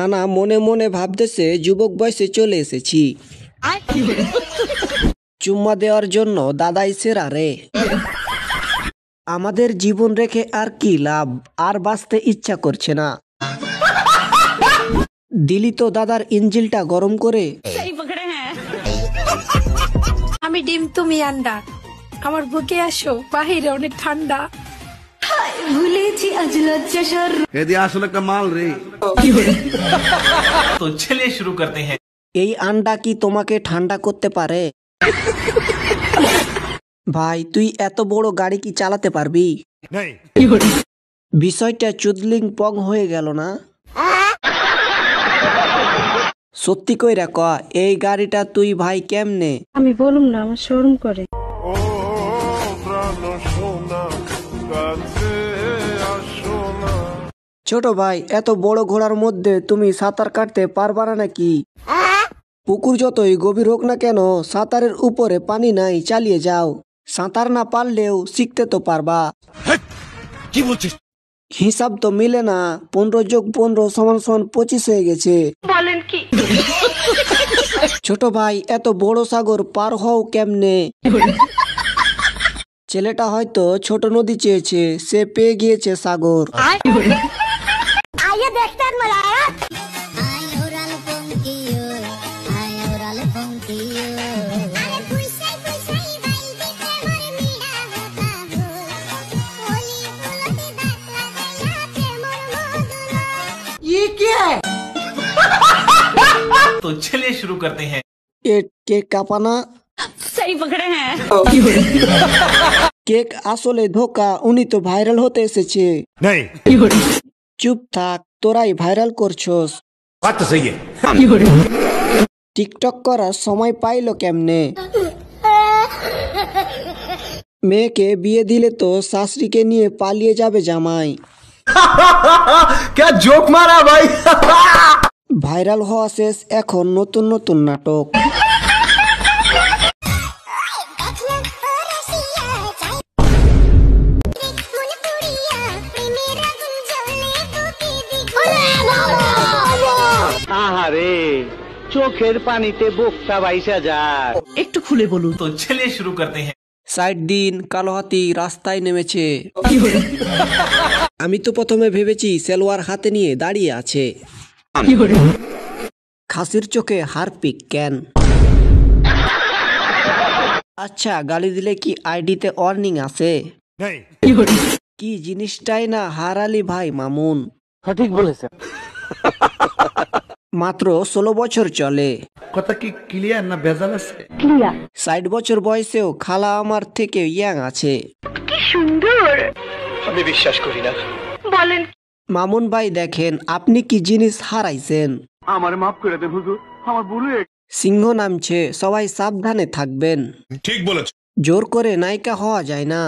নানা মনে মনে ভাবতেছে যুবক বয়সে চলে এসেছি। চুম্মা দেওয়ার জন্য দাদাই সেরা রে। আমাদের জীবন রেখে আর কি লাভ, আর বাঁচতে ইচ্ছা করছে না। দিলি তো দাদার ইঞ্জিলটা গরম করে। আমি ডিম তুমি আন্ডা, আমার বুকে আসো, বাহিরে অনেক ঠান্ডা। ভুলেছি আজ লজ্জা শরম। আসলে একটা মাল রে। তো চলিए शुरू करते हैं। এই আন্ডা কি তোমাকে ঠান্ডা করতে পারে? ভাই তুই এত বড় গাড়ি কি চালাতে পারবি? বিষয়টা চুদলিং পং হয়ে গেল না? সত্যি কইরা ক, এই গাড়িটা তুই ভাই কেমনে? আমি বলুম না, আমার শরম করে। ছোট ভাই, এত বড় ঘোড়ার মধ্যে তুমি সাঁতার কাটতে পারবা না নাকি? পুকুর যতই গভীর হোক না কেন, সাঁতারের উপরে পানি নাই, চালিয়ে যাও। সাঁতার না পারলেও শিখতে তো পারবা। কি বলছিস? হিসাব তো মিলে না, 15+15 = 25 হয়ে গেছে। বলেন কি? ছোট ভাই, এত বড় সাগর পার হও কেমনে? ছেলেটা হয়তো ছোট নদী চেয়েছে, সে পেয়ে গিয়েছে সাগর। तो चलिए शुरू करते हैं। কেক কাপানা। সহি পকড়ে হ্যাঁ। কেক আসলে ধোকা, উনি তো ভাইরাল হতে এসেছে। চুপ থাক, তোরাই ভাইরাল করছস। টিকটক করার সময় পাইলো কেমনে? মেয়েকে বিয়ে দিলে তো শাশুড়িকে নিয়ে পালিয়ে যাবে জামাই। क्या जोक मारा भाई। ভাইরাল হওয়া শেষ, এখন নতুন নতুন নাটক। আহারে, চোখের পানিতে বুকটা বাইসা যায়। একটু খুলে বলুন। তো चलिए शुरू करते हैं। সাইড দিন, কালো হাতি রাস্তায় নেমেছে। আমি তো প্রথমে ভেবেছি সেলোয়ার হাতে নিয়ে দাঁড়িয়ে আছে। খাসির চোখে হারপিক কেন? আচ্ছা, গালি দিলে কি আইডিতে ওয়ার্নিং আছে? কি জিনিসটাই না হারালি ভাই মামুন। সঠিক বলেছে। মাত্র 16 বছর চলে। কথা কি ক্লিয়ার না ভেজাল আছে? 60 বছর বয়সেও খালা আমার থেকে ইয়াং আছে। কি সুন্দর। আমি বিশ্বাস করি না। বলেন। মামুন ভাই দেখেন, আপনি কি জিনিস হারাইছেন। আমার মাফ করে দেন হুজুর, আমার ভুল হয়ে গেছে। সিংহ নামছে, সবাই সাবধানে থাকবেন। ঠিক বলেছ। জোর করে নায়িকা হওয়া যায় না।